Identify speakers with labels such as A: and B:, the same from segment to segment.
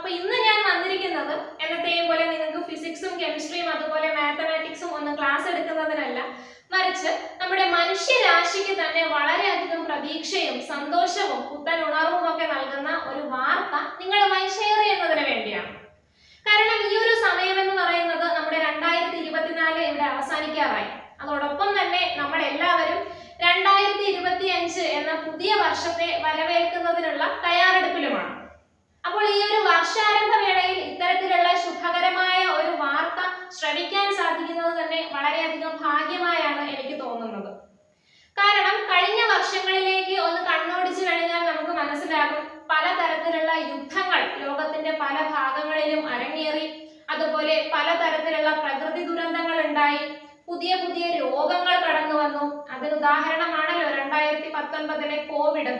A: അപ്പോൾ ഇന്ന് ഞാൻ വന്നിരിക്കുന്നത് എന്നത്തെയും പോലെ നിങ്ങൾക്ക് ഫിസിക്സും കെമിസ്ട്രിയും അതുപോലെ മാത്തമാറ്റിക്സും ഒന്നും ക്ലാസ് എടുക്കുന്നതിനല്ല, മറിച്ച് നമ്മുടെ മനുഷ്യരാശിക്ക് തന്നെ വളരെയധികം പ്രതീക്ഷയും സന്തോഷവും പുത്തൻ ഉണർവും ഒക്കെ നൽകുന്ന ഒരു വാർത്ത നിങ്ങളുമായി ഷെയർ ചെയ്യുന്നതിന് വേണ്ടിയാണ്. കാരണം ഈ ഒരു സമയം എന്ന് പറയുന്നത് നമ്മുടെ 2024 ഇവിടെ അവസാനിക്കാറായി. അതോടൊപ്പം തന്നെ നമ്മൾ എല്ലാവരും 2025 എന്ന പുതിയ വർഷത്തെ വരവേൽക്കുന്നതിനുള്ള തയ്യാറെടുപ്പിലുമാണ്. അപ്പോൾ ഈ ഒരു വർഷാരംഭ വേളയിൽ ഇത്തരത്തിലുള്ള ശുഭകരമായ ഒരു വാർത്ത ശ്രവിക്കാൻ സാധിക്കുന്നത് തന്നെ വളരെയധികം ഭാഗ്യമായാണ് എനിക്ക് തോന്നുന്നത്. കാരണം കഴിഞ്ഞ വർഷങ്ങളിലേക്ക് ഒന്ന് കണ്ണോടിച്ചു കഴിഞ്ഞാൽ നമുക്ക് മനസ്സിലാകും, പലതരത്തിലുള്ള യുദ്ധങ്ങൾ ലോകത്തിന്റെ പല ഭാഗങ്ങളിലും അരങ്ങേറി, അതുപോലെ പലതരത്തിലുള്ള പ്രകൃതി ദുരന്തങ്ങൾ ഉണ്ടായി, പുതിയ പുതിയ രോഗങ്ങൾ കടന്നു വന്നു. അതിന് ഉദാഹരണമാണല്ലോ 2019 കോവിഡ്.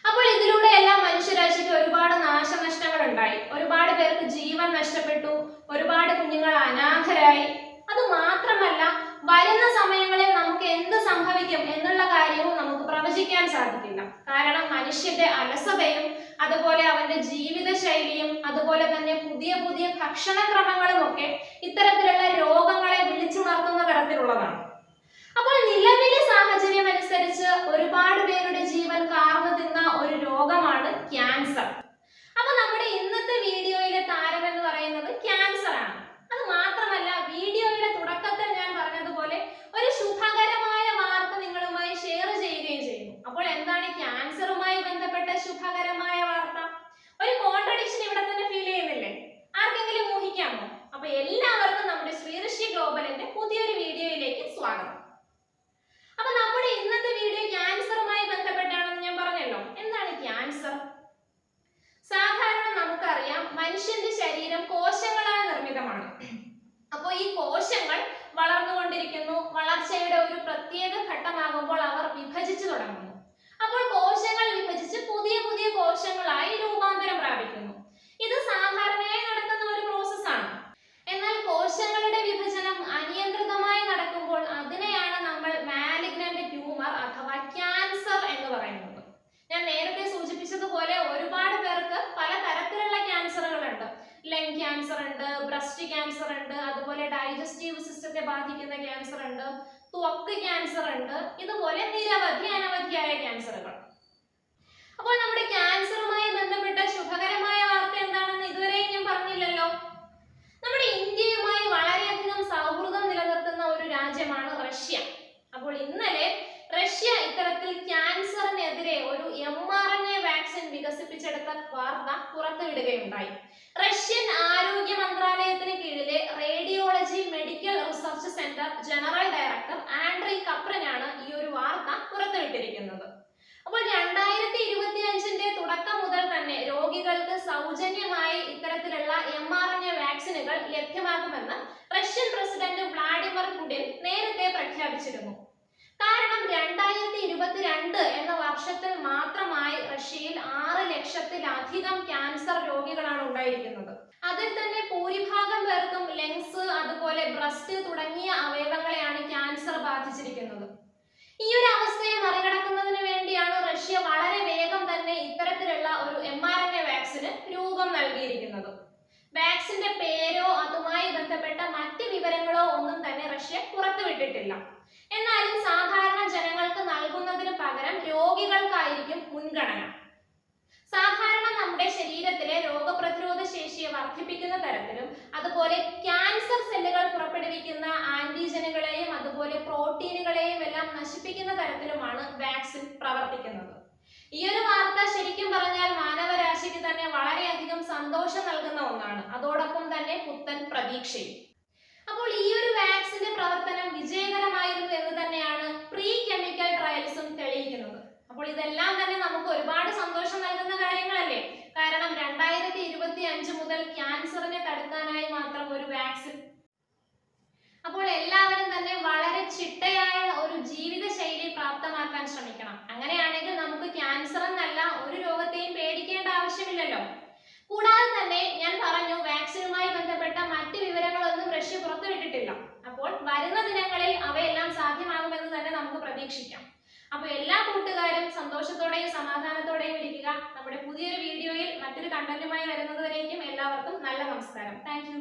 A: അപ്പോൾ ഇതിലൂടെ എല്ലാം മനുഷ്യരാശിക്ക് ഒരുപാട് നാശനഷ്ടങ്ങൾ ഉണ്ടായി, ഒരുപാട് പേർക്ക് ജീവൻ നഷ്ടപ്പെട്ടു, ഒരുപാട് കുഞ്ഞുങ്ങൾ അനാഥരായി. അത് മാത്രമല്ല, വരുന്ന സമയങ്ങളിൽ നമുക്ക് എന്ത് സംഭവിക്കും എന്നുള്ള കാര്യവും നമുക്ക് പ്രവചിക്കാൻ സാധിക്കില്ല. കാരണം മനുഷ്യന്റെ അലസതയും അതുപോലെ അവന്റെ ജീവിത ശൈലിയും അതുപോലെ തന്നെ പുതിയ പുതിയ ഭക്ഷണക്രമങ്ങളും ഒക്കെ ഇത്തരത്തിലുള്ള രോഗങ്ങളെ വിളിച്ചുണർത്തുന്ന തരത്തിലുള്ളതാണ്. അപ്പോൾ നിലവിലെ സാഹചര്യം അനുസരിച്ച് ഒരുപാട് പേരുടെ ജീവൻ കാർന്നു തിന്ന ഒരു രോഗമാണ് ക്യാൻസർ. അപ്പൊ നമ്മുടെ ഇന്നത്തെ വീഡിയോയിലെ താരം എന്ന് പറയുന്നത് ക്യാൻസർ ആണ്. അത് മാത്രമല്ല, വീഡിയോയുടെ തുടക്കത്തിൽ ഞാൻ പറഞ്ഞതുപോലെ ഒരു ശുഭകരമായ വാർത്ത നിങ്ങളുമായി ഷെയർ ചെയ്യുകയും ചെയ്യുന്നു. അപ്പോൾ എന്താണ് ക്യാൻസറുമായി ബന്ധപ്പെട്ട ശുഭകരമായ വാർത്ത? ഒരു കോൺട്രഡിക്ഷൻ ഇവിടെ തന്നെ ഫീൽ ചെയ്യുന്നില്ലേ? ആർക്കെങ്കിലും ഊഹിക്കാമോ? അപ്പൊ എല്ലാവർക്കും നമ്മുടെ ശ്രീഋഷി ഗ്ലോബലിന്റെ പുതിയൊരു വീഡിയോയിലേക്ക് സ്വാഗതം. അപ്പൊ നമ്മുടെ ഇന്നത്തെ വീഡിയോ ക്യാൻസറുമായി ബന്ധപ്പെട്ടാണെന്ന് ഞാൻ പറഞ്ഞല്ലോ. എന്താണ് ക്യാൻസർ? സാധാരണ നമുക്കറിയാം, മനുഷ്യന്റെ ശരീരം കോശങ്ങളാൽ നിർമ്മിതമാണ്. അപ്പോൾ ഈ കോശങ്ങൾ വളർന്നുകൊണ്ടിരിക്കുന്നു. വളർച്ചയുടെ ഒരു പ്രത്യേക ഘട്ടമാകുമ്പോൾ അവർ വിഭജിച്ചു തുടങ്ങുന്നു. അപ്പോൾ കോശങ്ങൾ വിഭജിച്ച് പുതിയ പുതിയ കോശങ്ങളായി രൂപാന്തരം പ്രാപിക്കുന്നു. ഇത് സാധാരണയായി നടക്കുന്ന ഒരു പ്രോസസ്സാണ്. എന്നാൽ കോശങ്ങളുടെ വിഭജനം അനിയന്ത്രിതമായി നടക്കുമ്പോൾ അതിനെയാണ് നമ്മൾ മാലിഗ്നന്റ് ട്യൂമർ അഥവാ ക്യാൻസർ എന്ന് പറയുന്നത്. ഞാൻ നേരത്തെ സൂചിപ്പിച്ചതുപോലെ ഒരുപാട് പേർക്ക് പല തരത്തിലുള്ള ക്യാൻസറുകളുണ്ട്. ലങ് ക്യാൻസർ ഉണ്ട്, ബ്രസ്റ്റ് ക്യാൻസർ ഉണ്ട്, അതുപോലെ ഡൈജസ്റ്റീവ് സിസ്റ്റത്തെ ബാധിക്കുന്ന ക്യാൻസർ ഉണ്ട്, ത്വക്ക് ക്യാൻസർ ഉണ്ട്, ഇതുപോലെ നിരവധി അനവധിയായ ക്യാൻസറുകൾ. അപ്പോൾ നമ്മുടെ ക്യാൻസറുമായി ബന്ധപ്പെട്ട ശുഭകരമായ വാർത്ത എന്താണെന്ന് ഇതുവരെയും ഞാൻ പറഞ്ഞില്ലല്ലോ. നമ്മുടെ ഇന്ത്യയുമായി വളരെയധികം സൗഹൃദം നിലനിർത്തുന്ന ഒരു രാജ്യമാണ് റഷ്യ. അപ്പോൾ ഇന്നലെ റഷ്യ ഇത്തരത്തിൽ ക്യാൻസറിനെതിരെ ഒരു mRNA വാക്സിൻ വികസിപ്പിച്ചെടുത്ത വാർത്ത പുറത്തുവിടുകയുണ്ടായി. റഷ്യൻ ആരോഗ്യ മന്ത്രാലയത്തിന് കീഴിലെ radiology medical research centre general director Andrei കപ്രനാണ് ഈ ഒരു വാർത്ത പുറത്തുവിട്ടിരിക്കുന്നത്. അപ്പോൾ 2025 തുടക്കം മുതൽ തന്നെ രോഗികൾക്ക് സൗജന്യമായി ഇത്തരത്തിലുള്ള mRNA വാക്സിനുകൾ ലഭ്യമാകുമെന്ന് റഷ്യൻ പ്രസിഡന്റ് വ്ളാഡിമിർ പുടിൻ നേരത്തെ പ്രഖ്യാപിച്ചിരുന്നു. കാരണം 2022 എന്ന വർഷത്തിൽ മാത്രമായി റഷ്യയിൽ 6 ലക്ഷത്തിലധികം ക്യാൻസർ രോഗികളാണ് ഉണ്ടായിരിക്കുന്നത്. അതിൽ തന്നെ ഭൂരിഭാഗം പേർക്കും ലങ്സ് അതുപോലെ ബ്രസ്റ്റ് തുടങ്ങിയ അവയവങ്ങളെയാണ് ക്യാൻസർ ബാധിച്ചിരിക്കുന്നത്. ഈ ഒരു അവസ്ഥയെ മറികടക്കുന്നതിന് വേണ്ടിയാണ് റഷ്യ വളരെ വേഗം തന്നെ ഇത്തരത്തിലുള്ള ഒരു mRNA വാക്സിന് രൂപം നൽകിയിരിക്കുന്നത്. വാക്സിന്റെ പേരോ അതുമായി ബന്ധപ്പെട്ട മറ്റ് വിവരങ്ങളോ ഒന്നും തന്നെ റഷ്യ പുറത്തുവിട്ടിട്ടില്ല. എന്നാലും സാധാരണ ജനങ്ങൾക്ക് നൽകുന്നതിന് പകരം രോഗികൾക്കായിരിക്കും മുൻഗണന. സാധാരണ നമ്മുടെ ശരീരത്തിലെ രോഗപ്രതിരോധ ശേഷിയെ വർദ്ധിപ്പിക്കുന്ന തരത്തിലും അതുപോലെ ക്യാൻസർ സെല്ലുകൾ പുറപ്പെടുവിക്കുന്ന ആന്റിജനുകളെയും അതുപോലെ പ്രോട്ടീനുകളെയും എല്ലാം നശിപ്പിക്കുന്ന തരത്തിലുമാണ് വാക്സിൻ പ്രവർത്തിക്കുന്നത്. ഈ ഒരു വാർത്ത ശരിക്കും പറഞ്ഞാൽ മാനവരാശിക്ക് തന്നെ വളരെയധികം സന്തോഷം നൽകുന്ന ഒന്നാണ്, അതോടൊപ്പം തന്നെ പുത്തൻ പ്രതീക്ഷയും. അപ്പോൾ ഈ ഒരു വാക്സിന്റെ പ്രവർത്തനം വിജയകരമായിരുന്നു എന്ന് തന്നെയാണ് പ്രീ കെമിക്കൽ ട്രയൽസും തെളിയിക്കുന്നത്. അപ്പോൾ ഇതെല്ലാം തന്നെ നമുക്ക് ഒരുപാട് സന്തോഷം നൽകുന്ന കാര്യങ്ങളല്ലേ? കാരണം 2025 മുതൽ ക്യാൻസറിനെ തടുക്കാനായി മാത്രം ഒരു വാക്സിൻ. അപ്പോൾ എല്ലാവരും തന്നെ വളരെ ചിട്ടയായ ഒരു ജീവിത ശൈലി പ്രാപ്തമാക്കാൻ ശ്രമിക്കണം. അങ്ങനെയാണെങ്കിൽ നമുക്ക് ക്യാൻസർ എന്നല്ല ഒരു രോഗത്തെയും പേടിക്കേണ്ട ആവശ്യമില്ലല്ലോ. കൂടാതെ തന്നെ ഞാൻ പറഞ്ഞു, വാക്സിനുമായി ബന്ധപ്പെട്ട മറ്റ് വിവരങ്ങളൊന്നും റഷ്യ പുറത്തുവിട്ടിട്ടില്ല. അപ്പോൾ വരുന്ന ദിനങ്ങളിൽ അവയെല്ലാം സാധ്യമാകുമെന്ന് തന്നെ നമുക്ക് പ്രതീക്ഷിക്കാം. അപ്പോൾ എല്ലാ കൂട്ടുകാരും സന്തോഷത്തോടെയും സമാധാനത്തോടെയും ഇരിക്കുക. നമ്മുടെ പുതിയൊരു വീഡിയോയിൽ മറ്റൊരു കണ്ടന്റുമായി വരുന്നത് വരേക്കും എല്ലാവർക്കും നല്ല നമസ്കാരം. Thank you.